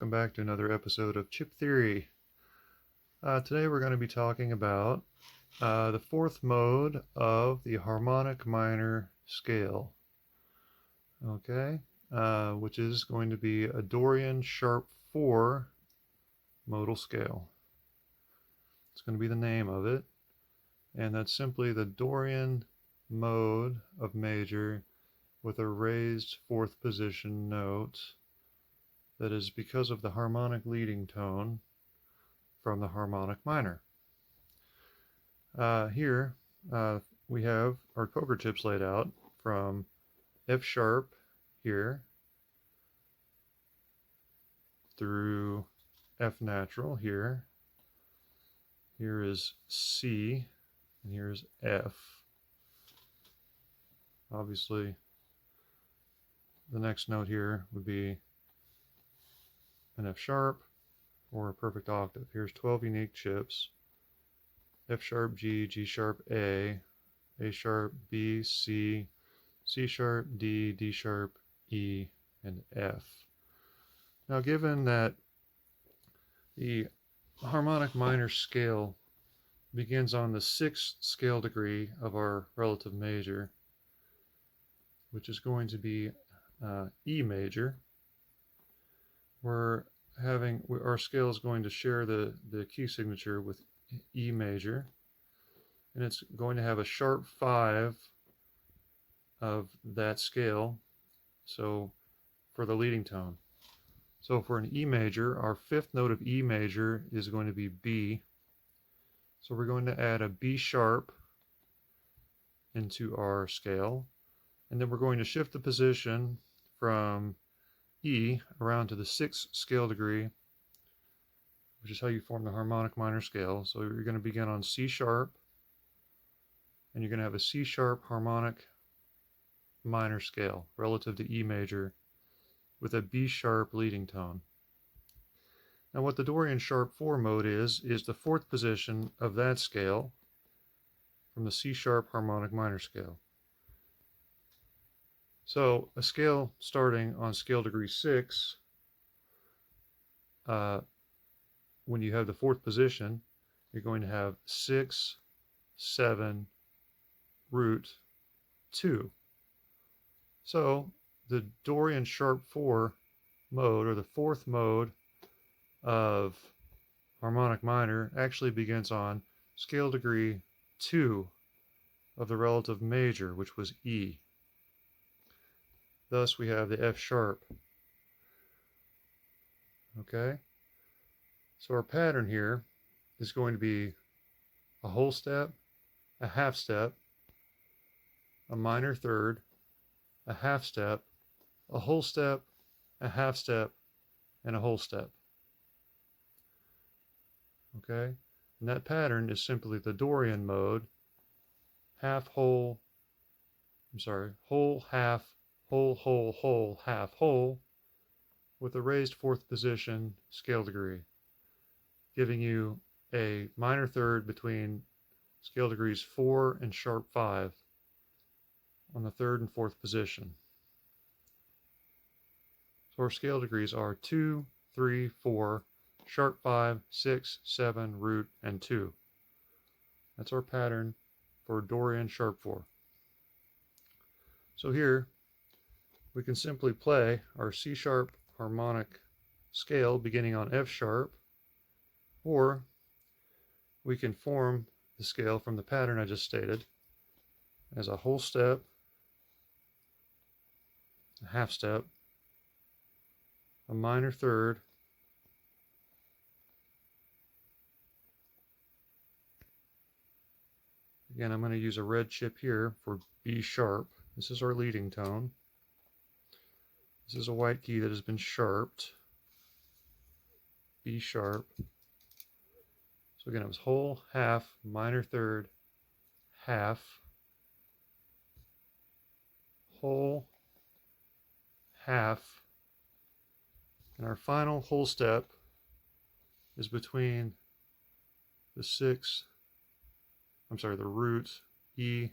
Welcome back to another episode of Chip Theory. Today we're going to be talking about the fourth mode of the harmonic minor scale, okay, which is going to be a Dorian sharp 4 modal scale. It's going to be the name of it, and that's simply the Dorian mode of major with a raised fourth position note that is because of the harmonic leading tone from the harmonic minor. Here we have our poker chips laid out from F sharp here through F natural here. Here is C, and here's F. Obviously, the next note here would be an F sharp or a perfect octave. Here's 12 unique chips. F sharp G, G sharp A sharp B, C, C sharp D, D sharp E, and F. Now, given that the harmonic minor scale begins on the 6th scale degree of our relative major, which is going to be E major, our scale is going to share the key signature with E major, and it's going to have a sharp 5 of that scale, so for the leading tone. So for an E major, our fifth note of E major is going to be B. So we're going to add a B sharp into our scale, and then we're going to shift the position from E around to the 6th scale degree, which is how you form the harmonic minor scale. So you're going to begin on C sharp, and you're going to have a C sharp harmonic minor scale relative to E major with a B sharp leading tone. Now what the Dorian sharp 4 mode is the fourth position of that scale from the C sharp harmonic minor scale. So a scale starting on scale degree 6, when you have the fourth position, you're going to have 6, 7, root 2. So the Dorian sharp 4 mode, or the fourth mode of harmonic minor, actually begins on scale degree 2 of the relative major, which was E. Thus we have the F sharp. Okay? So our pattern here is going to be a whole step, a half step, a minor third, a half step, a whole step, a half step, and a whole step. Okay? And that pattern is simply the Dorian mode, whole, half, whole, half, whole, with a raised fourth position scale degree, giving you a minor third between scale degrees 4 and sharp 5 on the third and fourth position. So our scale degrees are 2, 3, 4, sharp 5, 6, 7, root, and 2. That's our pattern for Dorian sharp 4. So here we can simply play our C sharp harmonic scale beginning on F sharp, or we can form the scale from the pattern I just stated as a whole step, a half step, a minor third, again I'm going to use a red chip here for B sharp. This is our leading tone. This is a white key that has been sharped, B sharp. So again, it was whole, half, minor third, half, whole, half, and our final whole step is between the root, E,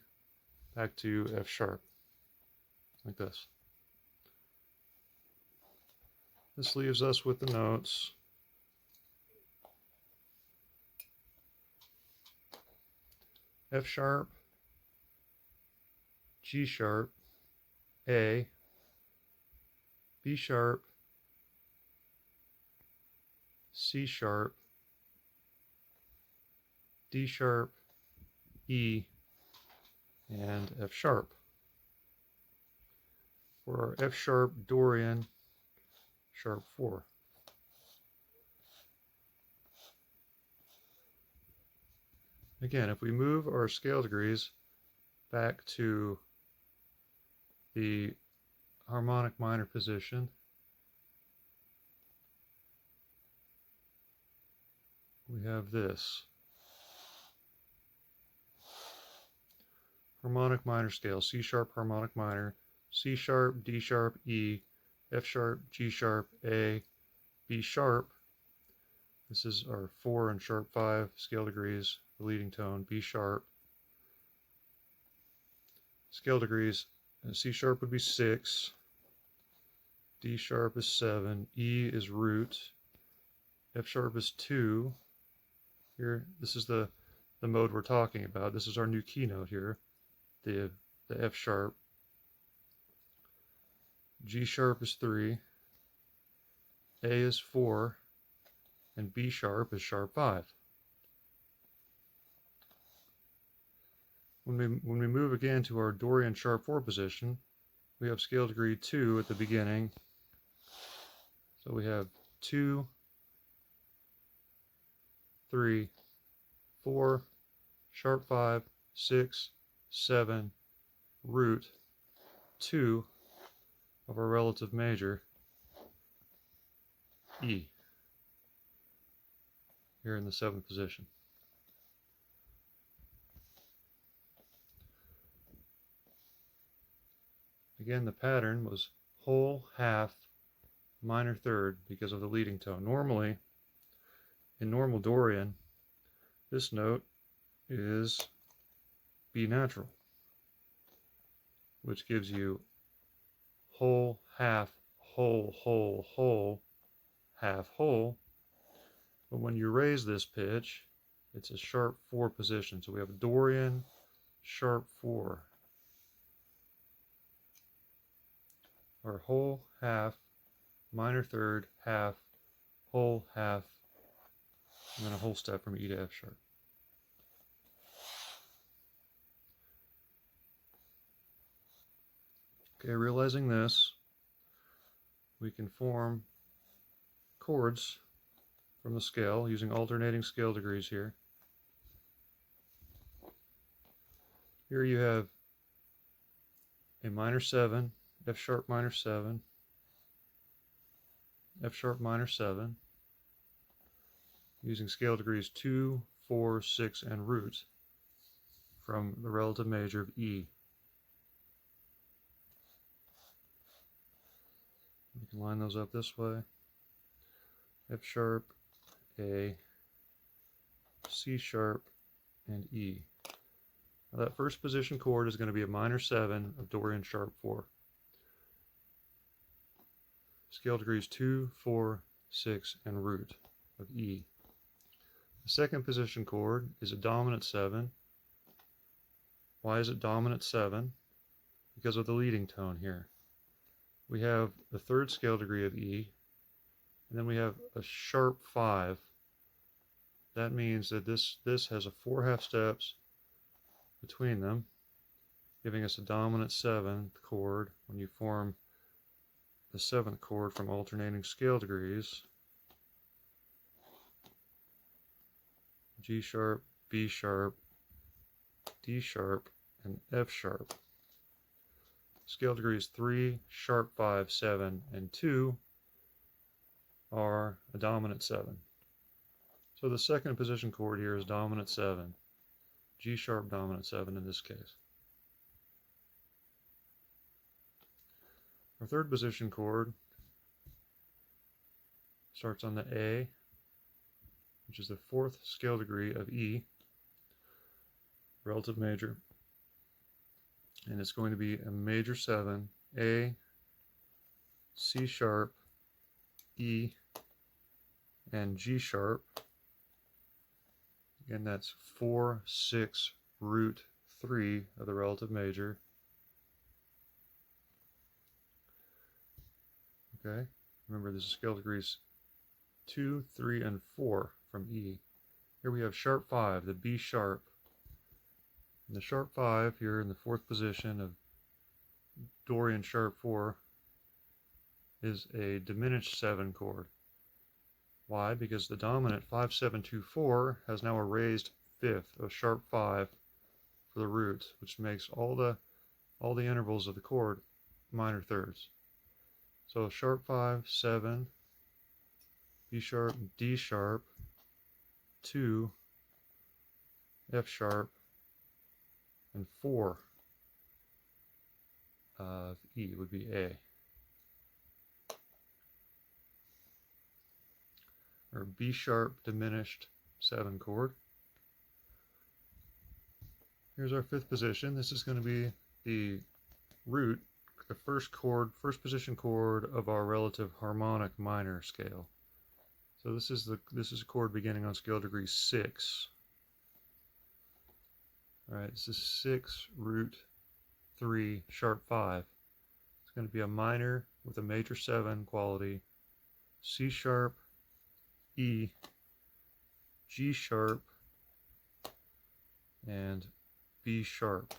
back to F sharp, like this. This leaves us with the notes. F sharp, G sharp, A, B sharp, C sharp, D sharp, E, and F sharp. For our F sharp Dorian, sharp 4. Again, if we move our scale degrees back to the harmonic minor position, we have this. Harmonic minor scale, C sharp harmonic minor, C sharp, D sharp, E, F sharp, G sharp, A, B sharp. This is our 4 and sharp 5 scale degrees, the leading tone, B sharp. Scale degrees, C sharp would be 6, D sharp is 7, E is root, F sharp is 2. Here, this is the mode we're talking about. This is our new keynote here, the F sharp. G sharp is 3, A is 4, and B sharp is sharp 5. When we move again to our Dorian sharp 4 position, we have scale degree 2 at the beginning. So we have 2, 3, 4, sharp 5, 6, 7, root 2 of our relative major, E, here in the 7th position. Again, the pattern was whole, half, minor third because of the leading tone. Normally, in normal Dorian, this note is B natural, which gives you whole, half, whole, whole, whole, half, whole. But when you raise this pitch, it's a sharp 4 position. So we have Dorian, sharp 4. Our whole, half, minor third, half, whole, half, and then a whole step from E to F sharp. Okay, realizing this, we can form chords from the scale using alternating scale degrees here. Here you have a minor 7, F sharp minor 7, F sharp minor 7, using scale degrees 2, 4, 6, and root from the relative major of E. We can line those up this way. F sharp, A, C sharp, and E. Now that first position chord is going to be a minor 7 of Dorian sharp 4. Scale degrees 2, 4, 6, and root of E. The second position chord is a dominant 7. Why is it dominant 7? Because of the leading tone here. We have the third scale degree of E, and then we have a sharp 5. That means that this has a 4 half steps between them, giving us a dominant 7th chord when you form the 7th chord from alternating scale degrees. G sharp, B sharp, D sharp, and F sharp. Scale degrees 3, sharp 5, 7, and 2 are a dominant 7. So the second position chord here is dominant 7. G sharp dominant 7 in this case. Our third position chord starts on the A, which is the 4th scale degree of E, relative major, and it's going to be a major 7, A, C sharp, E, and G sharp. Again, that's 4, 6, root 3 of the relative major. Okay, remember this is scale degrees 2, 3, and 4 from E. Here we have sharp 5, the B sharp. And the sharp 5 here in the 4th position of Dorian sharp 4 is a diminished 7 chord. Why? Because the dominant 5, 7, 2, 4 has now a raised 5th, a sharp 5 for the root, which makes all the intervals of the chord minor thirds. So sharp 5, 7, B sharp, D sharp, 2, F sharp, and 4 of E would be A. Or B sharp diminished 7 chord. Here's our 5th position. This is going to be the root, the first position chord of our relative harmonic minor scale. So this is a chord beginning on scale degree 6. All right, this is 6 root 3 sharp 5. It's going to be a minor with a major 7 quality, C sharp, E, G sharp, and B sharp.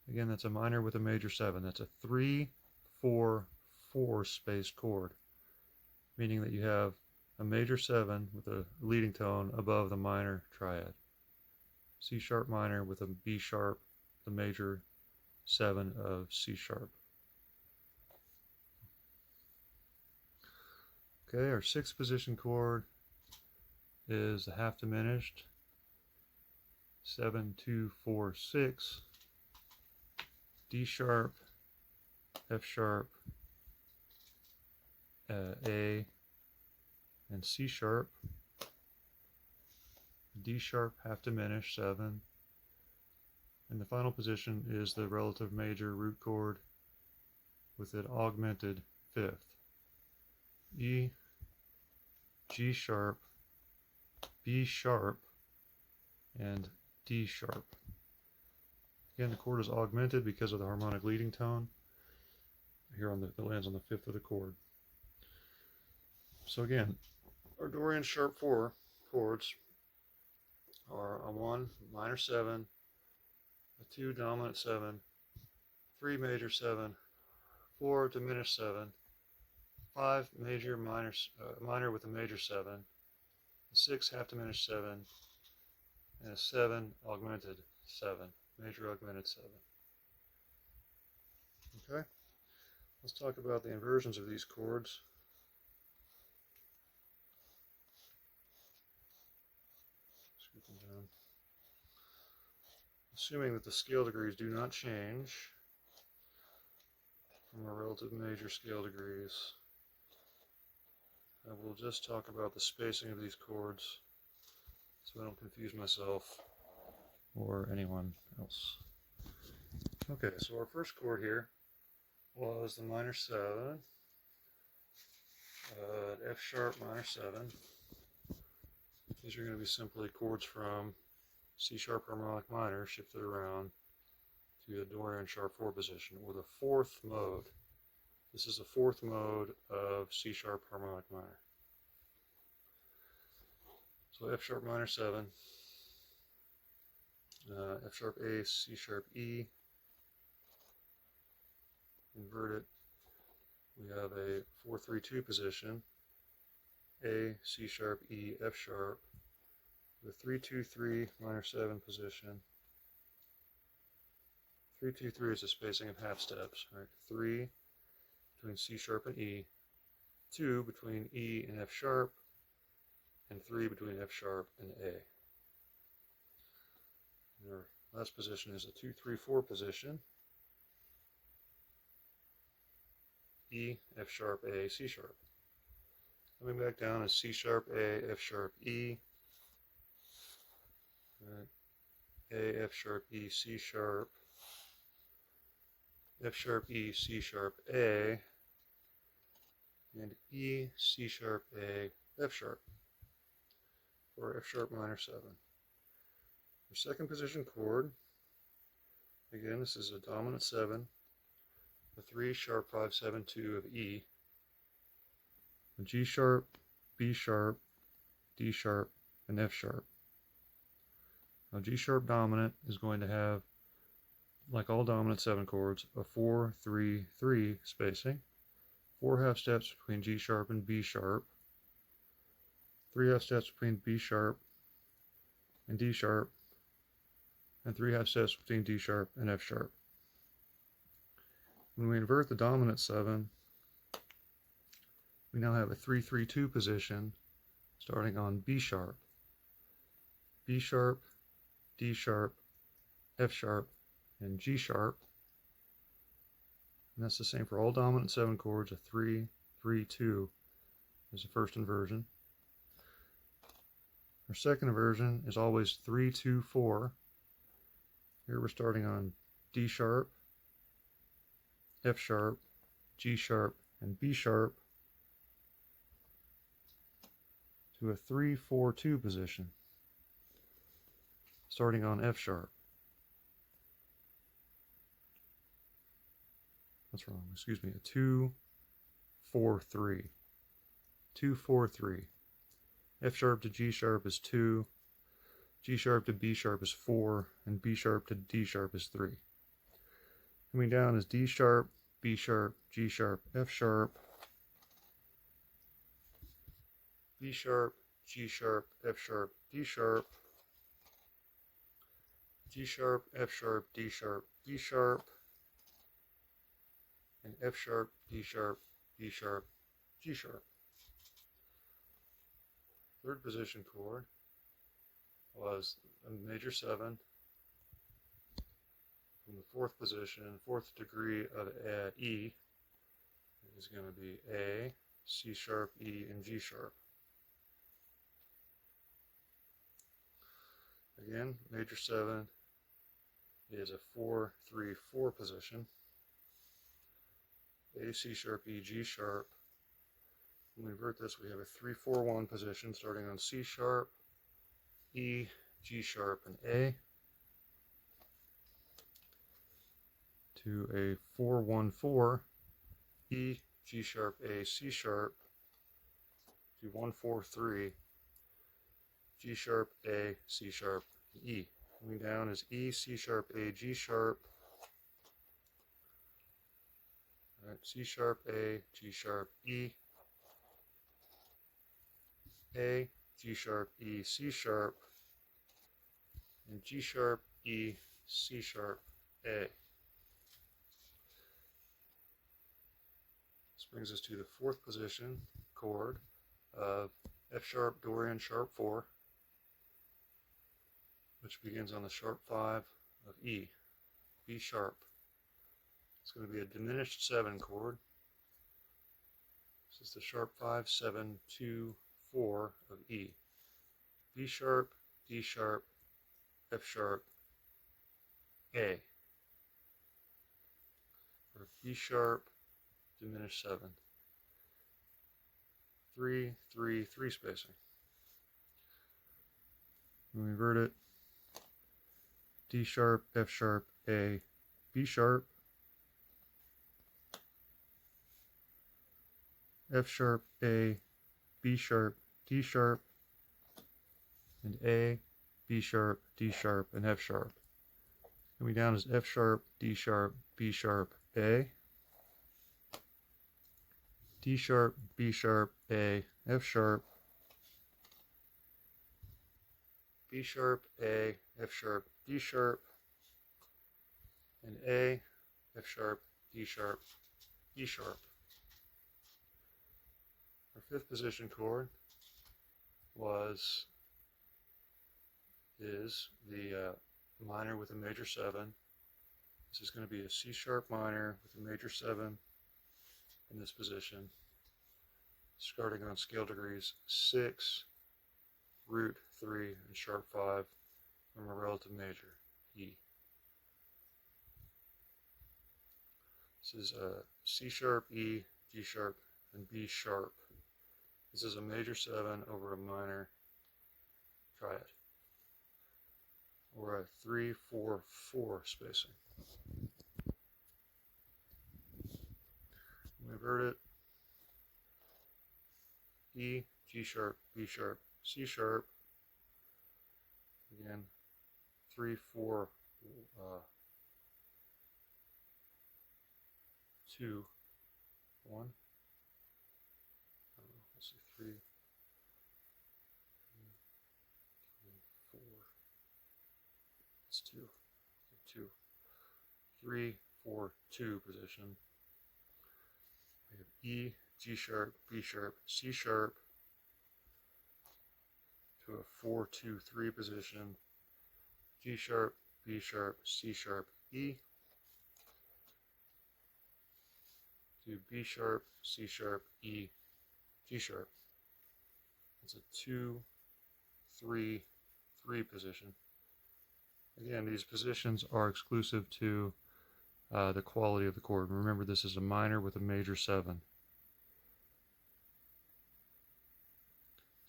Again, that's a minor with a major 7. That's a 3, 4, 4 spaced chord, meaning that you have a major 7 with a leading tone above the minor triad. C sharp minor with a B sharp, the major 7 of C sharp. Okay, our 6th position chord is the half diminished 7, 2, 4, 6, D sharp, F sharp, A, and C sharp, D sharp half diminished 7, and the final position is the relative major root chord with an augmented 5th. E, G sharp, B sharp, and D sharp. Again, the chord is augmented because of the harmonic leading tone. Here on it lands on the 5th of the chord. So again, our Dorian sharp 4 chords are a 1 minor 7, a 2 dominant 7, 3 major 7, 4 diminished 7, 5 major minor with a major 7, a 6 half diminished 7, and a 7 augmented 7, major augmented 7. Okay, let's talk about the inversions of these chords. Scoot them down. Assuming that the scale degrees do not change from our relative major scale degrees, I will just talk about the spacing of these chords so I don't confuse myself or anyone else. Okay, so our first chord here was the minor 7, F sharp minor 7. These are going to be simply chords from C sharp harmonic minor shifted around to the Dorian sharp 4 position, or the 4th mode. This is the 4th mode of C sharp harmonic minor. So F sharp minor 7, F sharp A, C sharp E, invert it. We have a 4-3-2 position, A, C sharp, E, F sharp, the 3-2-3 minor 7 position. 3-2-3 is a spacing of half steps, right? 3 between C sharp and E, 2 between E and F sharp, and 3 between F sharp and A. And our last position is a 2-3-4 position. E, F sharp, A, C sharp. Coming back down is C sharp, A, F sharp, E. Right. A, F sharp, E, C sharp, F sharp, E, C sharp, A, and E, C sharp, A, F sharp, or F sharp minor 7. Your second position chord, again, this is a dominant 7, a 3 sharp 5 7 2 of E, a G sharp, B sharp, D sharp, and F sharp. Now G sharp dominant is going to have, like all dominant 7 chords, a 4 3 3 spacing, 4 half steps between G sharp and B sharp, 3 half steps between B sharp and D sharp, and 3 half steps between D sharp and F sharp. When we invert the dominant 7, we now have a 3 3 2 position starting on B sharp, B sharp, D sharp, F sharp, and G sharp. And that's the same for all dominant 7 chords. A 3 3 2 is the first inversion. Our second inversion is always 3 2 4. Here we're starting on D sharp, F sharp, G sharp, and B sharp to a 3 4 2 position starting on F sharp. That's wrong, excuse me, a 2 4 3. 2 4 3. F sharp to G sharp is 2, G sharp to B sharp is 4, and B sharp to D sharp is 3. Coming down is D sharp, B sharp, G sharp, F sharp, B sharp, G sharp, F sharp, D sharp, G sharp, F sharp, D sharp, B sharp, and F sharp, D sharp, B sharp, G sharp. Third position chord was a major 7 from the fourth position, fourth degree of E is going to be A, C sharp, E, and G sharp. Again, major 7 is a 4 3 4 position. A, C sharp, E, G sharp. When we invert this, we have a 3 4 1 position starting on C sharp, E, G sharp, and A, to a 4 1 4, E, G sharp, A, C sharp, to 1 4 3, G sharp, A, C sharp, E. Coming down is E, C sharp, A, G sharp, C sharp, A, G sharp, E, A, G sharp, E, C sharp, and G sharp, E, C sharp, A. This brings us to the fourth position chord of F sharp, Dorian, sharp 4, which begins on the sharp 5 of E, B sharp. It's going to be a diminished 7 chord. This is the sharp 5 7 2 4 of E, B sharp, D sharp, F sharp, A, or B sharp, diminished 7, 3 3 3 spacing. When we invert it, D sharp, F sharp, A, B sharp, F sharp, A, B sharp, D sharp, and A, B sharp, D sharp, and F sharp. Coming down is F sharp, D sharp, B sharp, A, D sharp, B sharp, A, F sharp, B sharp, A, F sharp, D sharp, and A, F sharp, D sharp, E sharp. Our fifth position chord is the minor with a major 7. This is going to be a C sharp minor with a major 7 in this position, starting on scale degrees 6, root 3, and sharp 5 from a relative major, E. This is C sharp, E, G sharp, and B sharp. This is a major 7 over a minor triad, or a 3-4-4 spacing. We invert it. E, G sharp, B sharp, C sharp. Again, 3-4-2. One. Let's see, 3, 4. It's 2. 2. 3, 4, 2 position. We have E, G sharp, B sharp, C sharp to a 4-2-3 position. G sharp, B sharp, C sharp, E to B sharp, C sharp, E, G sharp. It's a 2-3-3 position. Again, these positions are exclusive to the quality of the chord. Remember, this is a minor with a major 7.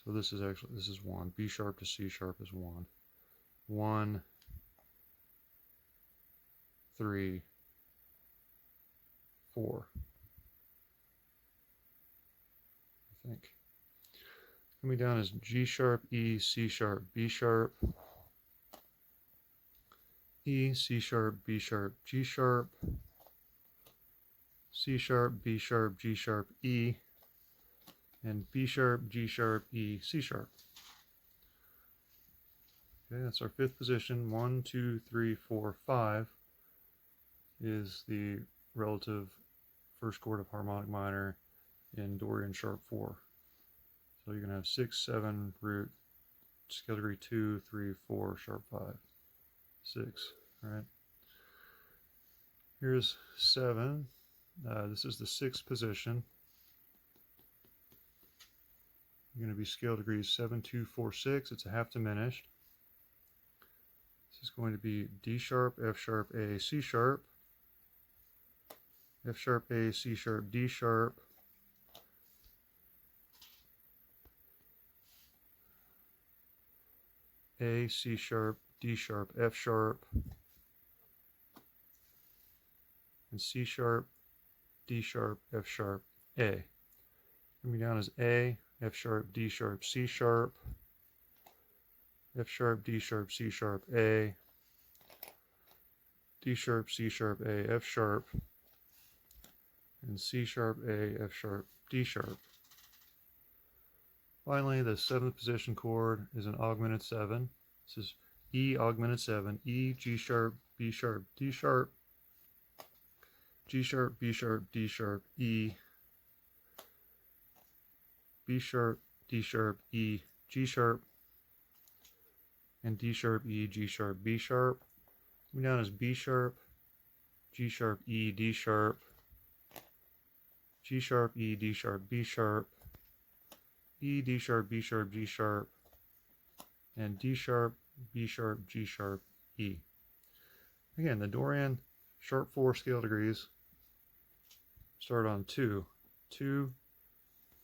So this is 1. B sharp to C sharp is 1. 1, 3, 4. I think. Coming down is G sharp, E, C sharp, B sharp, E, C sharp, B sharp, G sharp, C sharp, B sharp, G sharp, E, and B sharp, G sharp, E, C sharp. Okay, that's our 5th position. 1, 2, 3, 4, 5 is the relative first chord of harmonic minor in Dorian sharp 4. So you're going to have 6, 7, root, scale degree 2, 3, 4, sharp 5, 6. All right. Here's 7. This is the 6th position. You're going to be scale degrees 7, 2, 4, 6. It's a half diminished. This is going to be D sharp, F sharp, A, C sharp, F sharp, A, C sharp, D sharp, A, C sharp, D sharp, F sharp, and C sharp, D sharp, F sharp, A. Coming down is A, F sharp, D sharp, C sharp, F sharp, D sharp, C sharp, A, D sharp, C sharp, A, F sharp, and C sharp, A, F sharp, D sharp. Finally, the 7th position chord is an augmented 7. This is E augmented 7, E, G sharp, B sharp, D sharp, G sharp, B sharp, D sharp, E, B sharp, D sharp, E, G sharp, and D sharp, E, G sharp, B sharp. Coming down is B sharp, G sharp, E, D sharp, G sharp, E, D sharp, B sharp, E, D sharp, B sharp, G sharp, and D sharp, B sharp, G sharp, E. Again, the Dorian sharp 4 scale degrees start on 2, 2,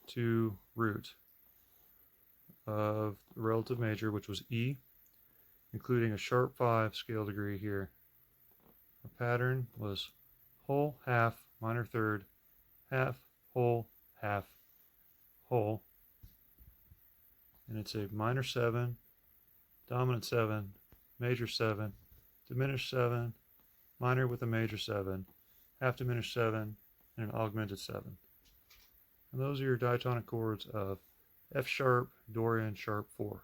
2 root of the relative major, which was E, including a sharp 5 scale degree here. Our pattern was whole, half, minor third, half, whole, half, whole. And it's a minor 7, dominant 7, major 7, diminished 7, minor with a major 7, half diminished 7, and an augmented 7. And those are your diatonic chords of F sharp, Dorian sharp 4.